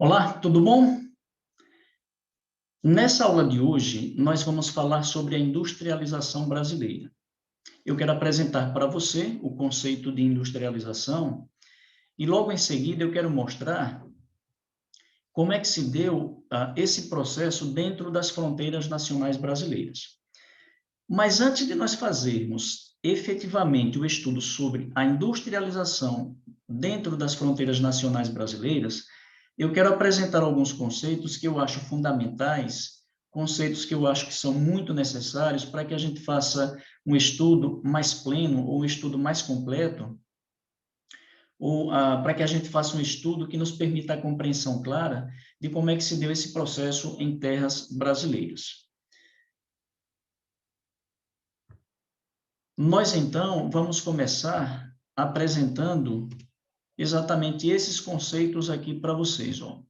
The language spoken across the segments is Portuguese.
Olá, tudo bom? Nessa aula de hoje, nós vamos falar sobre a industrialização brasileira. Eu quero apresentar para você o conceito de industrialização e logo em seguida eu quero mostrar como é que se deu esse processo dentro das fronteiras nacionais brasileiras. Mas antes de nós fazermos efetivamente o estudo sobre a industrialização dentro das fronteiras nacionais brasileiras, eu quero apresentar alguns conceitos que eu acho fundamentais, conceitos que eu acho que são muito necessários para que a gente faça um estudo mais pleno ou um estudo mais completo, ou para que a gente faça um estudo que nos permita a compreensão clara de como é que se deu esse processo em terras brasileiras. Nós, então, vamos começar apresentando exatamente esses conceitos aqui para vocês, ó.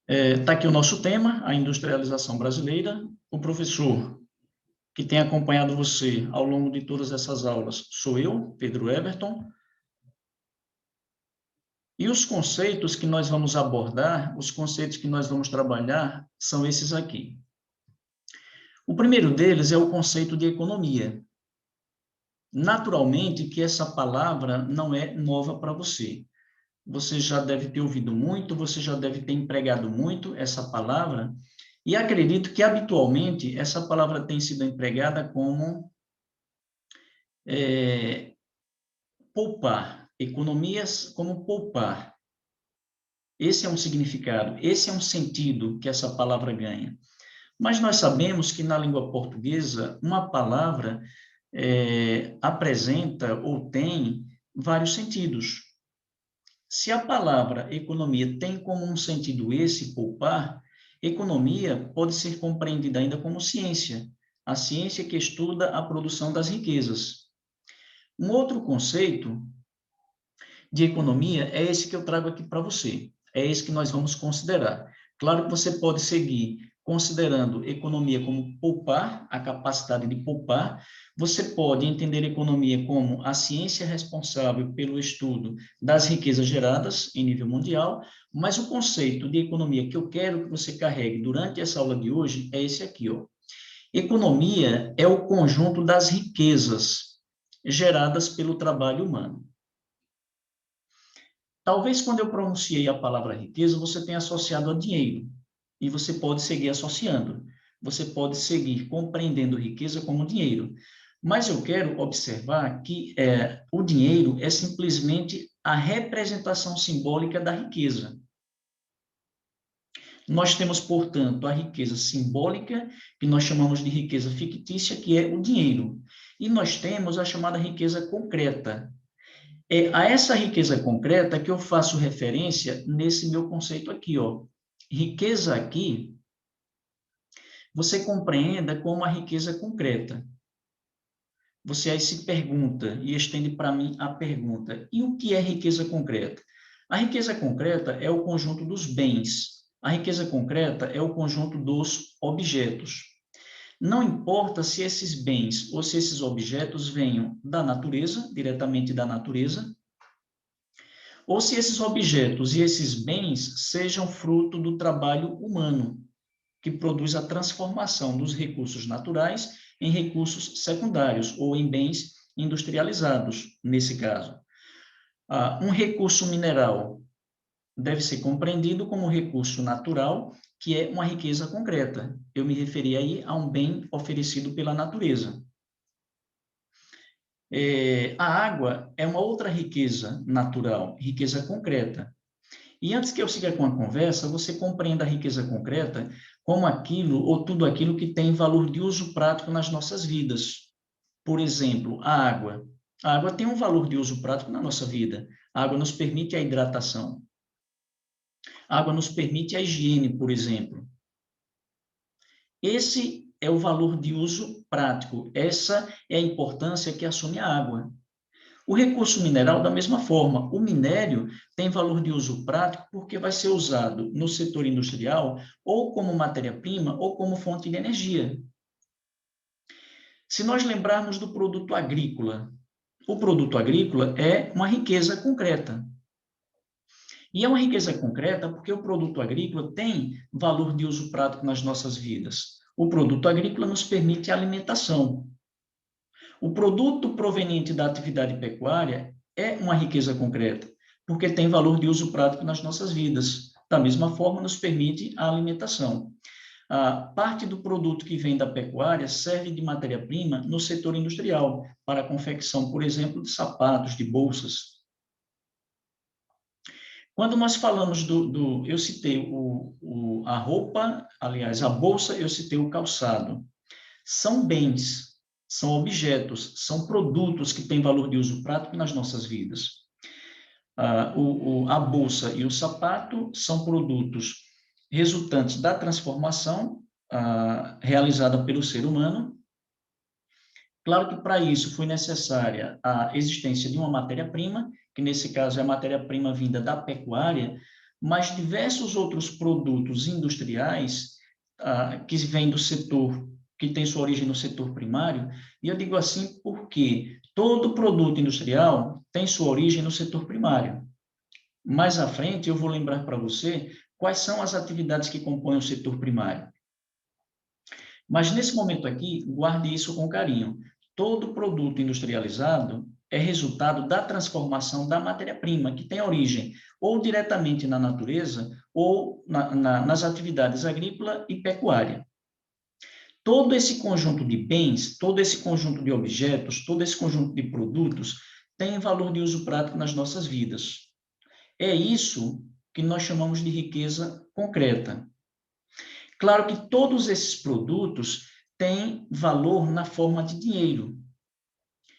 Está aqui o nosso tema, a industrialização brasileira. O professor que tem acompanhado você ao longo de todas essas aulas sou eu, Pedro Everton. E os conceitos que nós vamos abordar, os conceitos que nós vamos trabalhar, são esses aqui. O primeiro deles é o conceito de economia. Naturalmente que essa palavra não é nova para você. Você já deve ter ouvido muito, você já deve ter empregado muito essa palavra, e acredito que habitualmente essa palavra tem sido empregada como poupar, economias como poupar. Esse é um significado, esse é um sentido que essa palavra ganha. Mas nós sabemos que na língua portuguesa, uma palavra apresenta ou tem vários sentidos. Se a palavra economia tem como um sentido esse, poupar, economia pode ser compreendida ainda como ciência, a ciência que estuda a produção das riquezas. Um outro conceito de economia é esse que eu trago aqui para você, é esse que nós vamos considerar. Claro que você pode seguir considerando economia como poupar, a capacidade de poupar. Você pode entender economia como a ciência responsável pelo estudo das riquezas geradas em nível mundial, mas o conceito de economia que eu quero que você carregue durante essa aula de hoje é esse aqui, ó. Economia é o conjunto das riquezas geradas pelo trabalho humano. Talvez quando eu pronunciei a palavra riqueza, você tenha associado a dinheiro. E você pode seguir associando. Você pode seguir compreendendo riqueza como dinheiro. Mas eu quero observar que o dinheiro é simplesmente a representação simbólica da riqueza. Nós temos, portanto, a riqueza simbólica, que nós chamamos de riqueza fictícia, que é o dinheiro. E nós temos a chamada riqueza concreta. É a essa riqueza concreta que eu faço referência nesse meu conceito aqui, ó. Riqueza aqui, você compreenda como a riqueza concreta. Você aí se pergunta e estende para mim a pergunta: e o que é riqueza concreta? A riqueza concreta é o conjunto dos bens. A riqueza concreta é o conjunto dos objetos. Não importa se esses bens ou se esses objetos venham da natureza, diretamente da natureza, ou se esses objetos e esses bens sejam fruto do trabalho humano, que produz a transformação dos recursos naturais em recursos secundários ou em bens industrializados, nesse caso. Um recurso mineral deve ser compreendido como recurso natural, que é uma riqueza concreta. Eu me referi aí a um bem oferecido pela natureza. A água é uma outra riqueza natural, riqueza concreta. E antes que eu siga com a conversa, você compreenda a riqueza concreta como aquilo ou tudo aquilo que tem valor de uso prático nas nossas vidas. Por exemplo, a água. A água tem um valor de uso prático na nossa vida. A água nos permite a hidratação. A água nos permite a higiene, por exemplo. Esse é o valor de uso prático. Essa é a importância que assume a água. O recurso mineral, da mesma forma, o minério tem valor de uso prático porque vai ser usado no setor industrial ou como matéria-prima ou como fonte de energia. Se nós lembrarmos do produto agrícola, o produto agrícola é uma riqueza concreta. E é uma riqueza concreta porque o produto agrícola tem valor de uso prático nas nossas vidas. O produto agrícola nos permite alimentação. O produto proveniente da atividade pecuária é uma riqueza concreta, porque tem valor de uso prático nas nossas vidas. Da mesma forma, nos permite a alimentação. A parte do produto que vem da pecuária serve de matéria-prima no setor industrial, para a confecção, por exemplo, de sapatos, de bolsas. Quando nós falamos eu citei a roupa, aliás, a bolsa, eu citei o calçado. São bens, são objetos, são produtos que têm valor de uso prático nas nossas vidas. A bolsa e o sapato são produtos resultantes da transformação realizada pelo ser humano. Claro que para isso foi necessária a existência de uma matéria-prima, que nesse caso é a matéria-prima vinda da pecuária, mas diversos outros produtos industriais que vêm do setor, que tem sua origem no setor primário, e eu digo assim porque todo produto industrial tem sua origem no setor primário. Mais à frente, eu vou lembrar para você quais são as atividades que compõem o setor primário. Mas, nesse momento aqui, guarde isso com carinho. Todo produto industrializado é resultado da transformação da matéria-prima, que tem origem ou diretamente na natureza ou nas atividades agrícola e pecuária. Todo esse conjunto de bens, todo esse conjunto de objetos, todo esse conjunto de produtos tem valor de uso prático nas nossas vidas. É isso que nós chamamos de riqueza concreta. Claro que todos esses produtos têm valor na forma de dinheiro.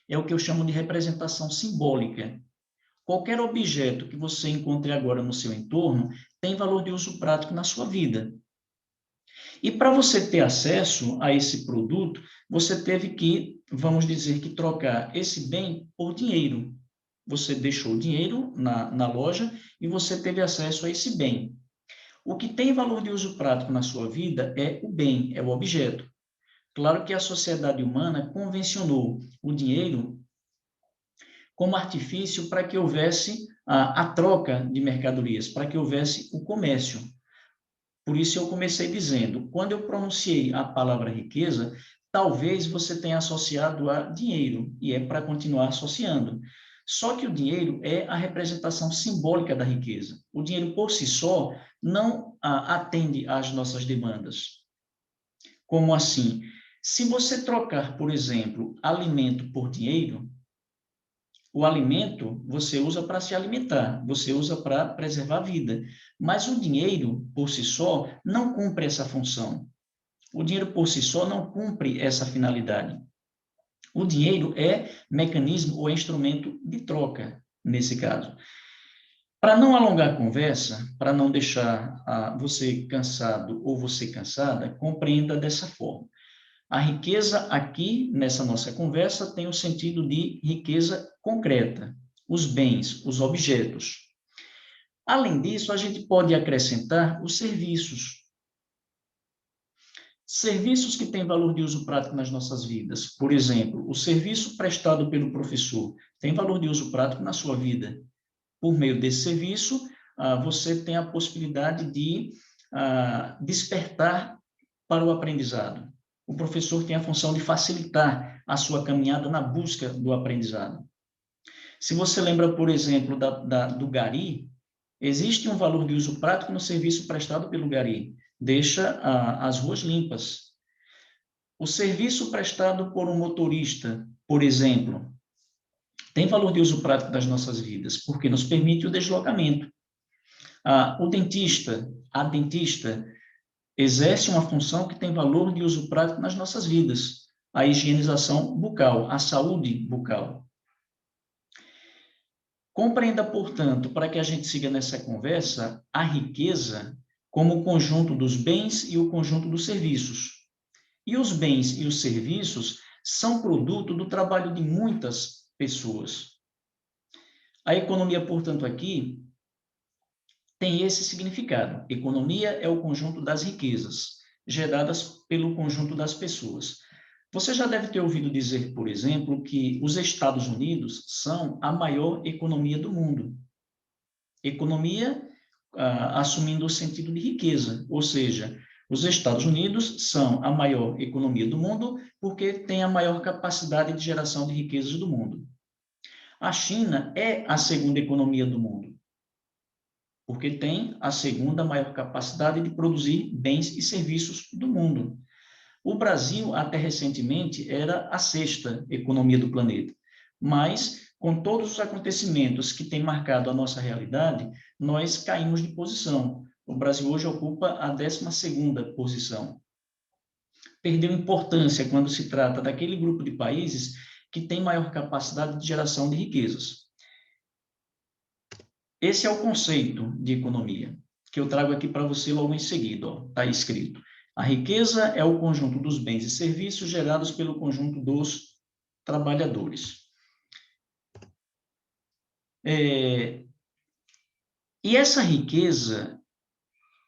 É o que eu chamo de representação simbólica. Qualquer objeto que você encontre agora no seu entorno tem valor de uso prático na sua vida. E para você ter acesso a esse produto, você teve que, vamos dizer, que trocar esse bem por dinheiro. Você deixou o dinheiro na loja e você teve acesso a esse bem. O que tem valor de uso prático na sua vida é o bem, é o objeto. Claro que a sociedade humana convencionou o dinheiro como artifício para que houvesse a troca de mercadorias, para que houvesse o comércio. Por isso eu comecei dizendo, quando eu pronunciei a palavra riqueza, talvez você tenha associado a dinheiro, e é para continuar associando. Só que o dinheiro é a representação simbólica da riqueza. O dinheiro por si só não atende às nossas demandas. Como assim? Se você trocar, por exemplo, alimento por dinheiro, o alimento você usa para se alimentar, você usa para preservar a vida. Mas o dinheiro, por si só, não cumpre essa função. O dinheiro, por si só, não cumpre essa finalidade. O dinheiro é mecanismo ou instrumento de troca, nesse caso. Para não alongar a conversa, para não deixar você cansado ou você cansada, compreenda dessa forma. A riqueza aqui, nessa nossa conversa, tem o sentido de riqueza concreta, os bens, os objetos. Além disso, a gente pode acrescentar os serviços. Serviços que têm valor de uso prático nas nossas vidas. Por exemplo, o serviço prestado pelo professor tem valor de uso prático na sua vida. Por meio desse serviço, você tem a possibilidade de despertar para o aprendizado. O professor tem a função de facilitar a sua caminhada na busca do aprendizado. Se você lembra, por exemplo, do gari, existe um valor de uso prático no serviço prestado pelo gari. Deixa as ruas limpas. O serviço prestado por um motorista, por exemplo, tem valor de uso prático das nossas vidas, porque nos permite o deslocamento. O dentista, a dentista, exerce uma função que tem valor de uso prático nas nossas vidas, a higienização bucal, a saúde bucal. Compreenda, portanto, para que a gente siga nessa conversa, a riqueza como o conjunto dos bens e o conjunto dos serviços. E os bens e os serviços são produto do trabalho de muitas pessoas. A economia, portanto, aqui tem esse significado. Economia é o conjunto das riquezas geradas pelo conjunto das pessoas. Você já deve ter ouvido dizer, por exemplo, que os Estados Unidos são a maior economia do mundo. Economia, assumindo o sentido de riqueza, ou seja, os Estados Unidos são a maior economia do mundo porque tem a maior capacidade de geração de riquezas do mundo. A China é a segunda economia do mundo, porque tem a segunda maior capacidade de produzir bens e serviços do mundo. O Brasil, até recentemente, era a sexta economia do planeta, mas com todos os acontecimentos que têm marcado a nossa realidade, nós caímos de posição. O Brasil hoje ocupa a 12ª posição. Perdeu importância quando se trata daquele grupo de países que tem maior capacidade de geração de riquezas. Esse é o conceito de economia, que eu trago aqui para você logo em seguida. Está escrito. A riqueza é o conjunto dos bens e serviços gerados pelo conjunto dos trabalhadores. E essa riqueza,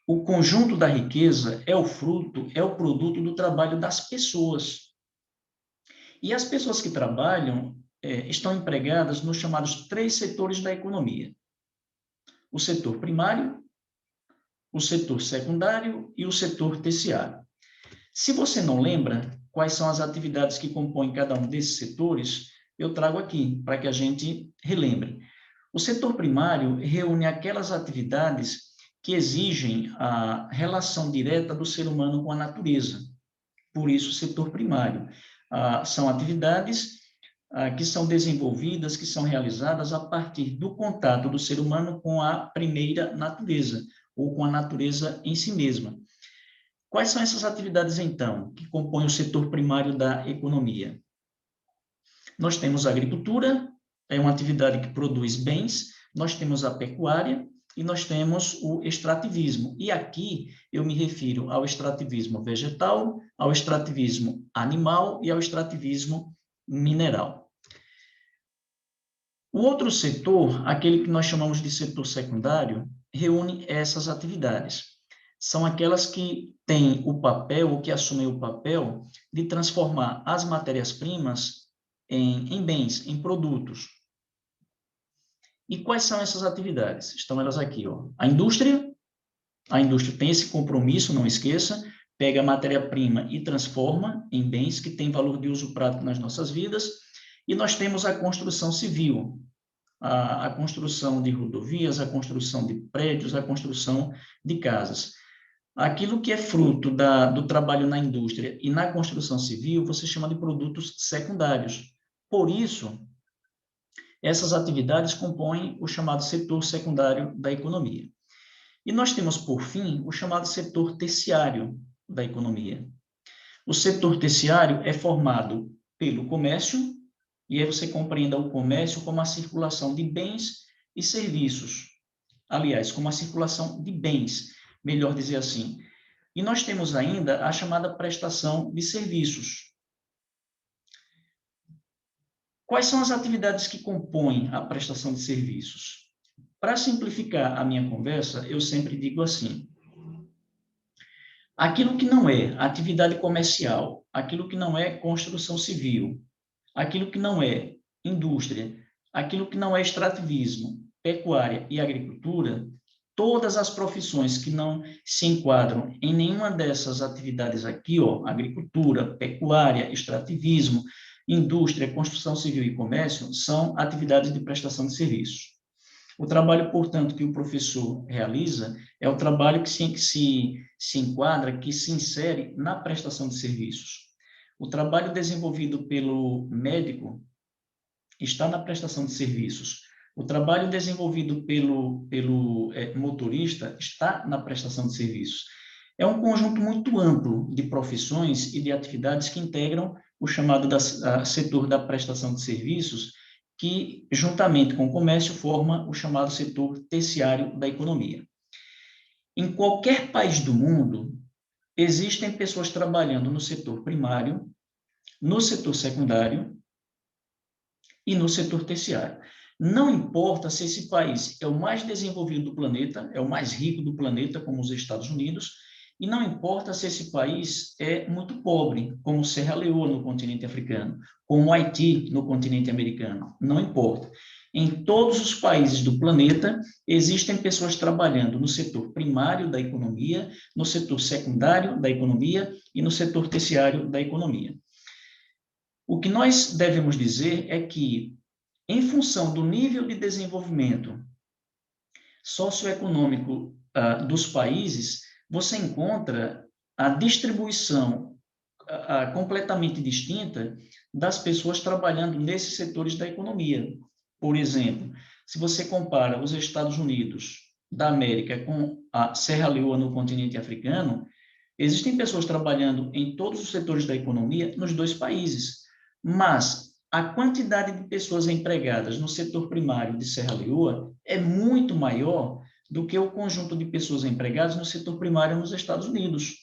o conjunto da riqueza é o fruto, é o produto do trabalho das pessoas. E as pessoas que trabalham estão empregadas nos chamados 3 setores da economia. O setor primário, o setor secundário e o setor terciário. Se você não lembra quais são as atividades que compõem cada um desses setores, eu trago aqui para que a gente relembre. O setor primário reúne aquelas atividades que exigem a relação direta do ser humano com a natureza. Por isso, o setor primário. São atividades que são desenvolvidas, que são realizadas a partir do contato do ser humano com a primeira natureza, ou com a natureza em si mesma. Quais são essas atividades, então, que compõem o setor primário da economia? Nós temos a agricultura, é uma atividade que produz bens, nós temos a pecuária e nós temos o extrativismo. E aqui eu me refiro ao extrativismo vegetal, ao extrativismo animal e ao extrativismo mineral. O outro setor, aquele que nós chamamos de setor secundário, reúne essas atividades. São aquelas que têm o papel, ou que assumem o papel, de transformar as matérias-primas em bens, em produtos. E quais são essas atividades? Estão elas aqui, ó. A indústria tem esse compromisso, não esqueça, pega a matéria-prima e transforma em bens que têm valor de uso prático nas nossas vidas. E nós temos a construção civil, a construção de rodovias, a construção de prédios, a construção de casas. Aquilo que é fruto do trabalho na indústria e na construção civil, você chama de produtos secundários. Por isso, essas atividades compõem o chamado setor secundário da economia. E nós temos, por fim, o chamado setor terciário da economia. O setor terciário é formado pelo comércio, e aí você compreenda o comércio como a circulação de bens e serviços. Aliás, como a circulação de bens, melhor dizer assim. E nós temos ainda a chamada prestação de serviços. Quais são as atividades que compõem a prestação de serviços? Para simplificar a minha conversa, eu sempre digo assim: aquilo que não é atividade comercial, aquilo que não é construção civil, aquilo que não é indústria, aquilo que não é extrativismo, pecuária e agricultura, todas as profissões que não se enquadram em nenhuma dessas atividades aqui, ó, agricultura, pecuária, extrativismo, indústria, construção civil e comércio, são atividades de prestação de serviços. O trabalho, portanto, que o professor realiza é o trabalho que se enquadra, que se insere na prestação de serviços. O trabalho desenvolvido pelo médico está na prestação de serviços. O trabalho desenvolvido pelo motorista está na prestação de serviços. É um conjunto muito amplo de profissões e de atividades que integram o chamado setor da prestação de serviços, que, juntamente com o comércio, forma o chamado setor terciário da economia. Em qualquer país do mundo, existem pessoas trabalhando no setor primário, no setor secundário e no setor terciário. Não importa se esse país é o mais desenvolvido do planeta, é o mais rico do planeta, como os Estados Unidos, E não importa se esse país é muito pobre, como Serra Leoa no continente africano, como Haiti no continente americano, não importa. Em todos os países do planeta, existem pessoas trabalhando no setor primário da economia, no setor secundário da economia e no setor terciário da economia. O que nós devemos dizer é que, em função do nível de desenvolvimento socioeconômico dos países, você encontra a distribuição completamente distinta das pessoas trabalhando nesses setores da economia. Por exemplo, se você compara os Estados Unidos da América com a Serra Leoa no continente africano, existem pessoas trabalhando em todos os setores da economia nos dois países, mas a quantidade de pessoas empregadas no setor primário de Serra Leoa é muito maior do que o conjunto de pessoas empregadas no setor primário nos Estados Unidos.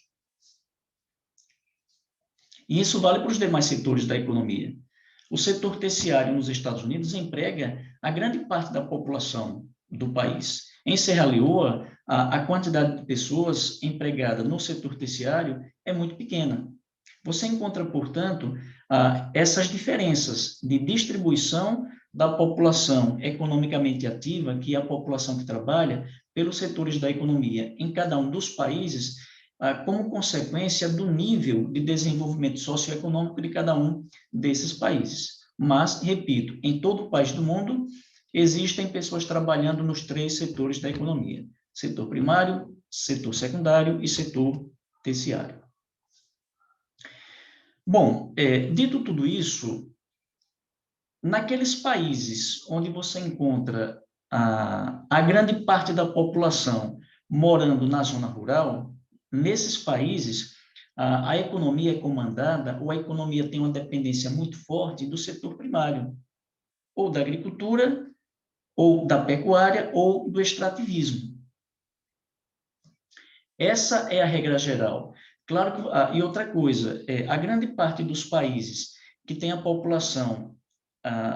E isso vale para os demais setores da economia. O setor terciário nos Estados Unidos emprega a grande parte da população do país. Em Serra Leoa, a quantidade de pessoas empregadas no setor terciário é muito pequena. Você encontra, portanto, essas diferenças de distribuição da população economicamente ativa, que é a população que trabalha, pelos setores da economia em cada um dos países, como consequência do nível de desenvolvimento socioeconômico de cada um desses países. Mas, repito, em todo o país do mundo, existem pessoas trabalhando nos três setores da economia: setor primário, setor secundário e setor terciário. Bom, dito tudo isso, naqueles países onde você encontra a grande parte da população morando na zona rural, nesses países, a economia é comandada, ou a economia tem uma dependência muito forte do setor primário, ou da agricultura, ou da pecuária, ou do extrativismo. Essa é a regra geral. Claro que, e outra coisa, a grande parte dos países que tem a população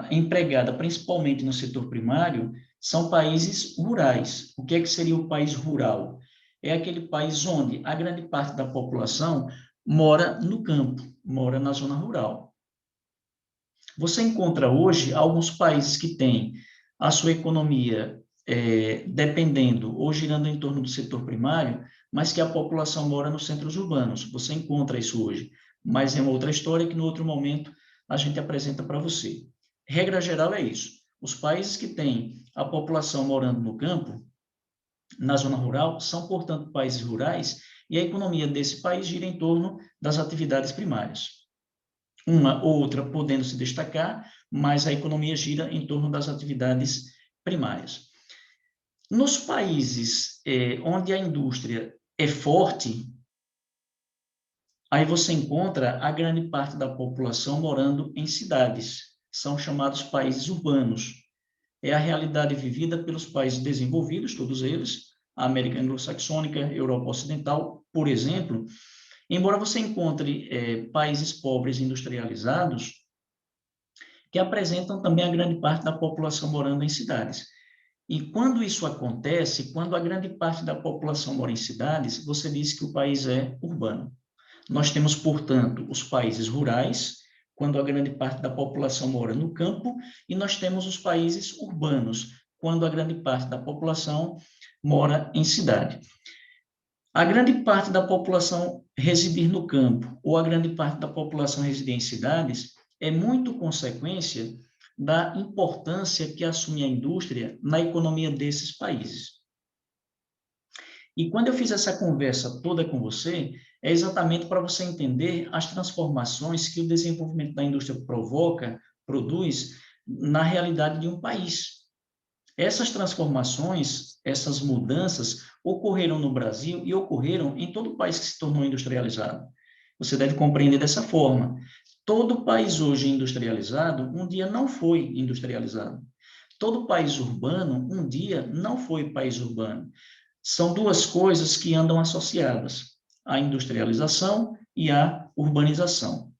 empregada principalmente no setor primário são países rurais. O que é que seria o país rural? É aquele país onde a grande parte da população mora no campo, mora na zona rural. Você encontra hoje alguns países que têm a sua economia dependendo ou girando em torno do setor primário, mas que a população mora nos centros urbanos. Você encontra isso hoje, mas é uma outra história que no outro momento a gente apresenta para você. Regra geral é isso. Os países que têm a população morando no campo, na zona rural, são, portanto, países rurais, e a economia desse país gira em torno das atividades primárias. Uma ou outra podendo se destacar, mas a economia gira em torno das atividades primárias. Nos países onde a indústria é forte, aí você encontra a grande parte da população morando em cidades. São chamados países urbanos. É a realidade vivida pelos países desenvolvidos, todos eles, a América Anglo-Saxônica, Europa Ocidental, por exemplo. Embora você encontre países pobres industrializados, que apresentam também a grande parte da população morando em cidades. E quando isso acontece, quando a grande parte da população mora em cidades, você diz que o país é urbano. Nós temos, portanto, os países rurais, quando a grande parte da população mora no campo, e nós temos os países urbanos, quando a grande parte da população mora em cidade. A grande parte da população residir no campo, ou a grande parte da população residir em cidades, é muito consequência da importância que assume a indústria na economia desses países. E quando eu fiz essa conversa toda com você, é exatamente para você entender as transformações que o desenvolvimento da indústria produz na realidade de um país. Essas transformações, essas mudanças, ocorreram no Brasil e ocorreram em todo o país que se tornou industrializado. Você deve compreender dessa forma. Todo país hoje industrializado, um dia não foi industrializado. Todo país urbano, um dia não foi país urbano. São duas coisas que andam associadas, a industrialização e a urbanização.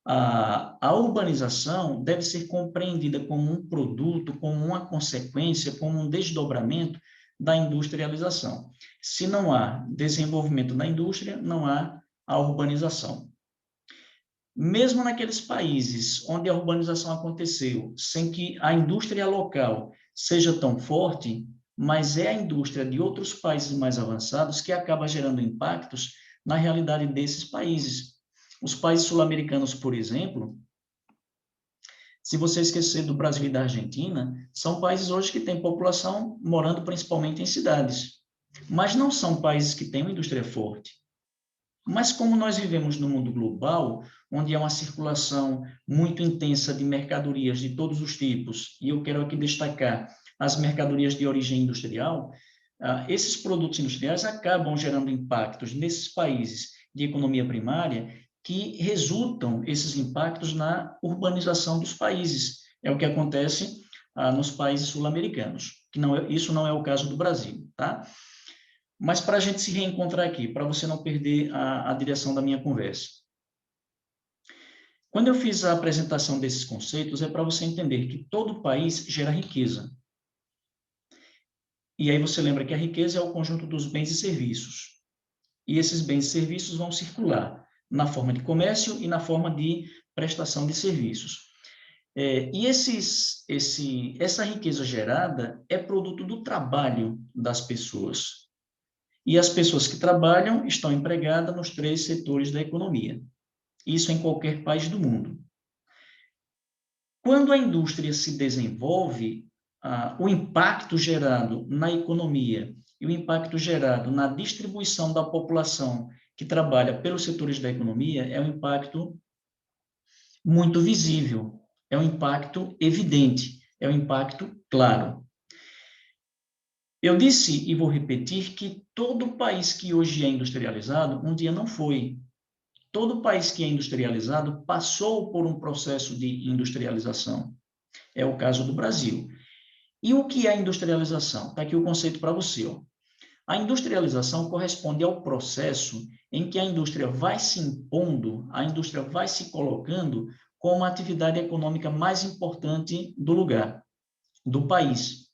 A urbanização deve ser compreendida como um produto, como uma consequência, como um desdobramento da industrialização. Se não há desenvolvimento da indústria, não há a urbanização. Mesmo naqueles países onde a urbanização aconteceu, sem que a indústria local seja tão forte, mas é a indústria de outros países mais avançados que acaba gerando impactos na realidade desses países. Os países sul-americanos, por exemplo, se você esquecer do Brasil e da Argentina, são países hoje que têm população morando principalmente em cidades, mas não são países que têm uma indústria forte. Mas como nós vivemos no mundo global, onde há uma circulação muito intensa de mercadorias de todos os tipos, e eu quero aqui destacar as mercadorias de origem industrial, esses produtos industriais acabam gerando impactos nesses países de economia primária que resultam, esses impactos, na urbanização dos países. É o que acontece nos países sul-americanos, que isso não é o caso do Brasil, tá? Mas para a gente se reencontrar aqui, para você não perder a direção da minha conversa. Quando eu fiz a apresentação desses conceitos, é para você entender que todo país gera riqueza. E aí você lembra que a riqueza é o conjunto dos bens e serviços. E esses bens e serviços vão circular na forma de comércio e na forma de prestação de serviços. E essa riqueza gerada é produto do trabalho das pessoas. E as pessoas que trabalham estão empregadas nos 3 setores da economia. Isso em qualquer país do mundo. Quando a indústria se desenvolve, o impacto gerado na economia e o impacto gerado na distribuição da população que trabalha pelos setores da economia é um impacto muito visível, é um impacto evidente, é um impacto claro. Eu disse e vou repetir que todo país que hoje é industrializado, um dia não foi. Todo país que é industrializado passou por um processo de industrialização. É o caso do Brasil. E o que é a industrialização? Está aqui o conceito para você. Ó. A industrialização corresponde ao processo em que a indústria vai se impondo, a indústria vai se colocando como a atividade econômica mais importante do lugar, do país.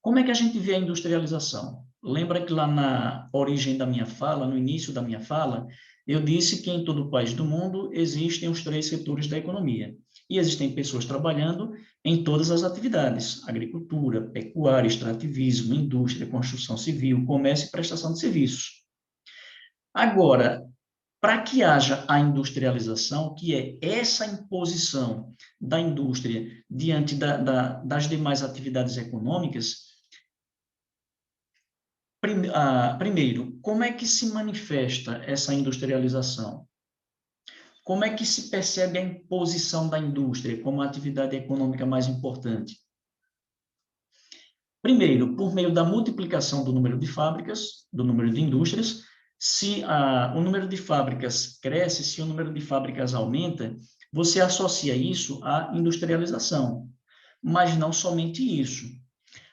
Como é que a gente vê a industrialização? Lembra que lá na origem da minha fala, no início da minha fala, eu disse que em todo o país do mundo existem os 3 setores da economia. E existem pessoas trabalhando em todas as atividades: agricultura, pecuária, extrativismo, indústria, construção civil, comércio e prestação de serviços. Agora, para que haja a industrialização, que é essa imposição da indústria diante das demais atividades econômicas, primeiro, como é que se manifesta essa industrialização? Como é que se percebe a imposição da indústria como a atividade econômica mais importante? Primeiro, por meio da multiplicação do número de fábricas, do número de indústrias. Se o número de fábricas cresce, se o número de fábricas aumenta, você associa isso à industrialização. Mas não somente isso.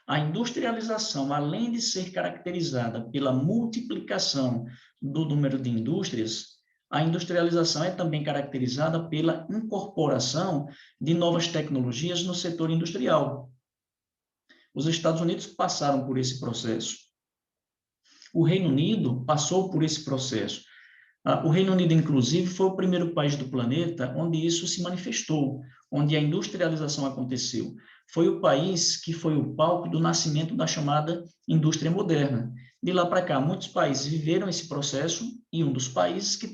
A industrialização, além de ser caracterizada pela multiplicação do número de indústrias, a industrialização é também caracterizada pela incorporação de novas tecnologias no setor industrial. Os Estados Unidos passaram por esse processo. O Reino Unido passou por esse processo. O Reino Unido, inclusive, foi o primeiro país do planeta onde isso se manifestou, onde a industrialização aconteceu. Foi o país que foi o palco do nascimento da chamada indústria moderna. De lá para cá, muitos países viveram esse processo, e um dos países que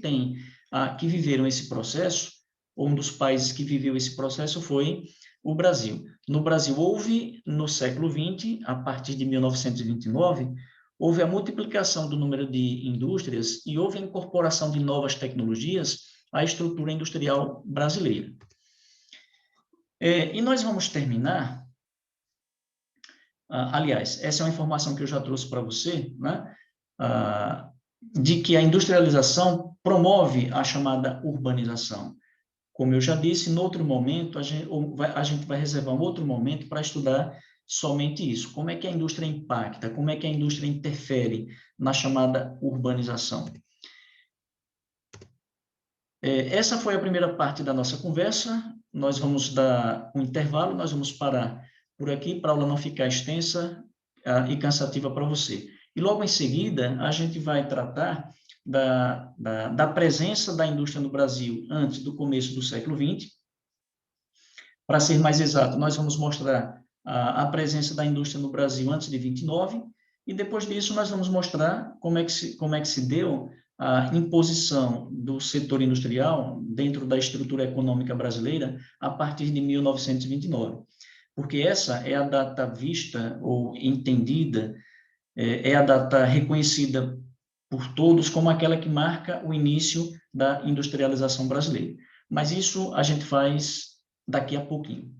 viveram esse processo, ou um dos países que viveu esse processo foi o Brasil. No Brasil, houve, no século XX, a partir de 1929, houve a multiplicação do número de indústrias e houve a incorporação de novas tecnologias à estrutura industrial brasileira. E nós vamos terminar, aliás, essa é uma informação que eu já trouxe para você, né? De que a industrialização promove a chamada urbanização. Como eu já disse, em outro momento, a gente vai reservar um outro momento para estudar somente isso. Como é que a indústria impacta, como é que a indústria interfere na chamada urbanização. Essa foi a primeira parte da nossa conversa. Nós vamos dar um intervalo, nós vamos parar por aqui, para a aula não ficar extensa. e cansativa para você. E logo em seguida, a gente vai tratar da presença da indústria no Brasil antes do começo do século XX. Para ser mais exato, nós vamos mostrar a presença da indústria no Brasil antes de 29, e depois disso nós vamos mostrar como é que se deu a imposição do setor industrial dentro da estrutura econômica brasileira a partir de 1929. Porque essa é a data vista ou entendida, é a data reconhecida por todos como aquela que marca o início da industrialização brasileira. Mas isso a gente faz daqui a pouquinho.